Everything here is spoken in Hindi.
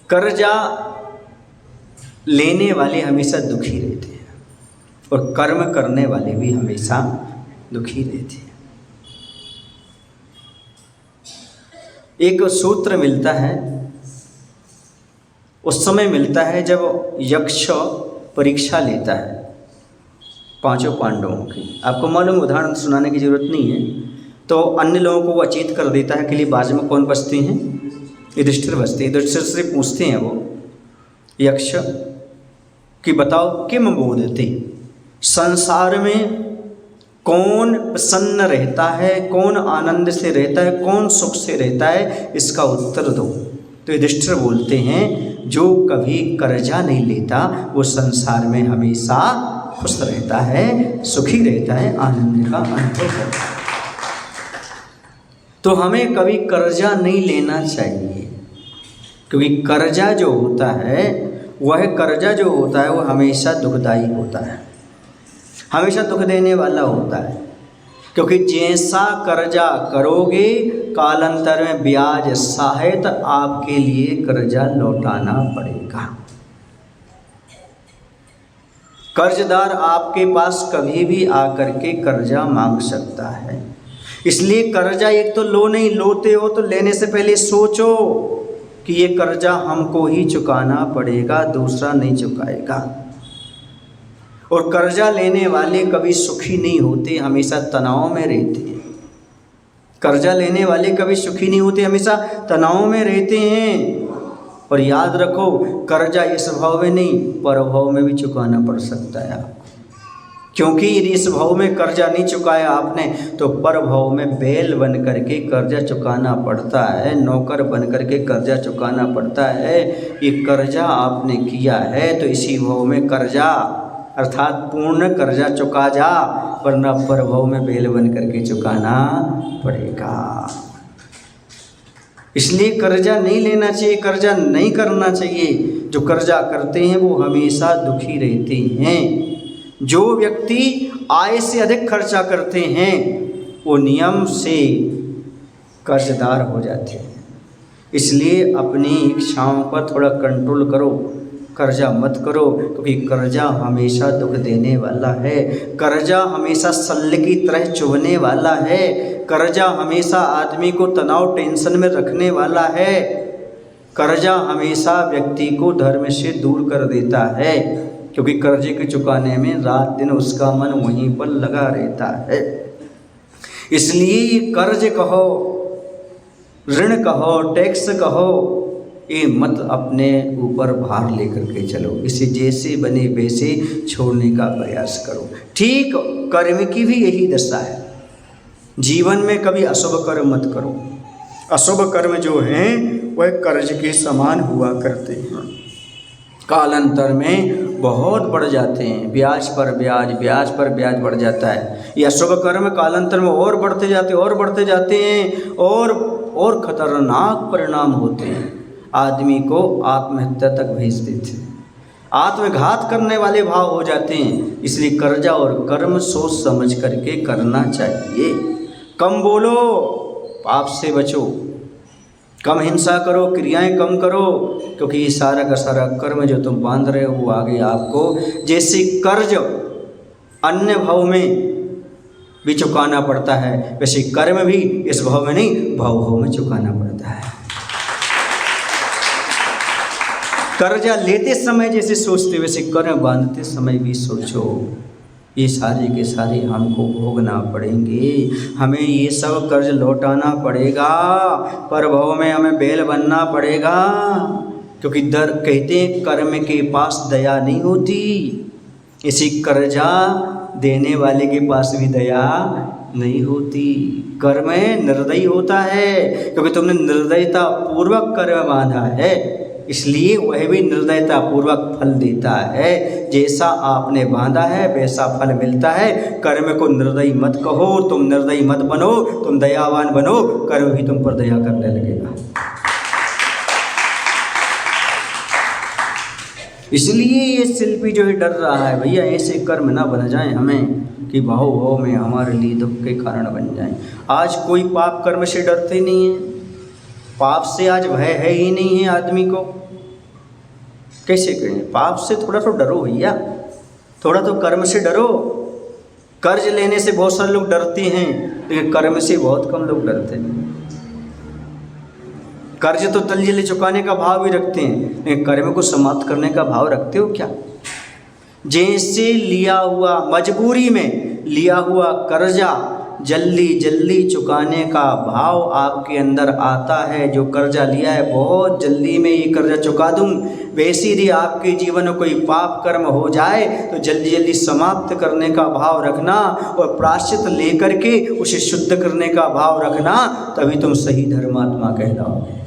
कर्जा लेने वाले हमेशा दुखी रहते हैं और कर्म करने वाले भी हमेशा दुखी रहते हैं। एक सूत्र मिलता है, उस समय मिलता है जब यक्ष परीक्षा लेता है पांचों पांडवों की। आपको मालूम, उदाहरण सुनाने की जरूरत नहीं है, तो अन्य लोगों को वो अचेत कर देता है कि लिए बाज में कौन बसते हैं, युधिष्ठिर बसते हैं। युधिष्ठिर से पूछते हैं वो यक्ष कि बताओ किम बोधते, संसार में कौन प्रसन्न रहता है, कौन आनंद से रहता है, कौन सुख से रहता है, इसका उत्तर दो। तो युधिष्ठिर बोलते हैं जो कभी कर्जा नहीं लेता वो संसार में हमेशा खुश रहता है, सुखी रहता है, आनंद का अनुभव करता है। तो हमें कभी कर्जा नहीं लेना चाहिए, क्योंकि कर्जा जो होता है वो हमेशा दुखदाई होता है, हमेशा दुख देने वाला होता है। क्योंकि जैसा कर्जा करोगे कालांतर में ब्याज सहित आपके लिए कर्जा लौटाना पड़ेगा। कर्जदार आपके पास कभी भी आकर के कर्जा मांग सकता है, इसलिए कर्जा एक तो लो नहीं, लोते हो तो लेने से पहले सोचो कि ये कर्जा हमको ही चुकाना पड़ेगा, दूसरा नहीं चुकाएगा। और कर्जा लेने वाले कभी सुखी नहीं होते, हमेशा तनाव में रहते हैं। कर्जा लेने वाले कभी सुखी नहीं होते, हमेशा तनाव में रहते हैं। और याद रखो, कर्जा इस भाव में नहीं परभाव में भी चुकाना पड़ सकता है आपको, क्योंकि यदि इस भाव में कर्जा नहीं चुकाया आपने तो पर भाव में बैल बन करके कर्जा चुकाना पड़ता है, नौकर बन करके कर्जा चुकाना पड़ता है। ये कर्जा आपने किया है तो इसी भाव में कर्जा अर्थात पूर्ण कर्जा चुका जा, वरना पर भाव में बैल बन करके चुकाना पड़ेगा। इसलिए कर्जा नहीं लेना चाहिए, कर्जा नहीं करना चाहिए। जो कर्जा करते हैं वो हमेशा दुखी रहते हैं। जो व्यक्ति आय से अधिक खर्चा करते हैं वो नियम से कर्जदार हो जाते हैं। इसलिए अपनी इच्छाओं पर थोड़ा कंट्रोल करो, कर्जा मत करो, क्योंकि कर्जा हमेशा दुख देने वाला है। कर्जा हमेशा सल्ले की तरह चुभने वाला है। कर्जा हमेशा आदमी को तनाव टेंशन में रखने वाला है। कर्जा हमेशा व्यक्ति को धर्म से दूर कर देता है, क्योंकि कर्जे के चुकाने में रात दिन उसका मन वहीं पर लगा रहता है। इसलिए कर्ज कहो, ऋण कहो, टैक्स कहो, ये मत अपने ऊपर भार लेकर के चलो। इसे जैसे बने वैसे छोड़ने का प्रयास करो। ठीक कर्म की भी यही दशा है। जीवन में कभी अशुभ कर्म मत करो। अशुभ कर्म जो हैं वह कर्ज के समान हुआ करते हैं, कालांतर में बहुत बढ़ जाते हैं। ब्याज पर ब्याज, ब्याज पर ब्याज बढ़ जाता है। ये अशुभ कर्म कालांतर में और बढ़ते जाते हैं और खतरनाक परिणाम होते हैं। आदमी को आत्महत्या तक भेज देते हैं, आत्मघात करने वाले भाव हो जाते हैं। इसलिए कर्जा और कर्म सोच समझ करके करना चाहिए। कम बोलो, पाप से बचो, कम हिंसा करो, क्रियाएं कम करो, क्योंकि ये सारा का सारा कर्म जो तुम बांध रहे हो वो आगे आपको जैसे कर्ज अन्य भाव में भी चुकाना पड़ता है, वैसे कर्म भी इस भाव में नहीं भाव में चुकाना पड़ता है। कर्जा लेते समय जैसे सोचते वैसे कर्म बांधते समय भी सोचो। ये सारे के सारे हमको भोगना पड़ेंगे, हमें ये सब कर्ज लौटाना पड़ेगा, पर भाव में हमें बैल बनना पड़ेगा। क्योंकि कहते हैं कर्म के पास दया नहीं होती, इसी कर्जा देने वाले के पास भी दया नहीं होती। कर्म निर्दयी होता है, क्योंकि तुमने निर्दयता पूर्वक कर्म बांधा है, इसलिए वह भी निर्दयता पूर्वक फल देता है। जैसा आपने बांधा है वैसा फल मिलता है। कर्म को निर्दयी मत कहो, तुम निर्दयी मत बनो, तुम दयावान बनो, कर्म भी तुम पर दया करने लगेगा। इसलिए ये शिल्पी जो है डर रहा है, भैया ऐसे कर्म ना बन जाएं हमें कि भाव भाव में हमारे लिए दुख के कारण बन जाएं। आज कोई पाप कर्म से डरते नहीं है, पाप से आज भय है ही नहीं है आदमी को। कैसे करें? पाप से थोड़ा तो डरो भैया, थोड़ा तो कर्म से डरो। कर्ज लेने से बहुत सारे लोग डरते हैं, लेकिन कर्म से बहुत कम लोग डरते हैं। कर्ज तो तलजली चुकाने का भाव भी रखते हैं, लेकिन कर्म को समाप्त करने का भाव रखते हो क्या? जैसे लिया हुआ, मजबूरी में लिया हुआ कर्जा जल्दी जल्दी चुकाने का भाव आपके अंदर आता है, जो कर्जा लिया है बहुत जल्दी में ये कर्जा चुका दूं, वैसे ही आपके जीवन में कोई पाप कर्म हो जाए तो जल्दी जल्दी समाप्त करने का भाव रखना और प्रायश्चित लेकर के उसे शुद्ध करने का भाव रखना, तभी तुम सही धर्मात्मा कहलाओगे।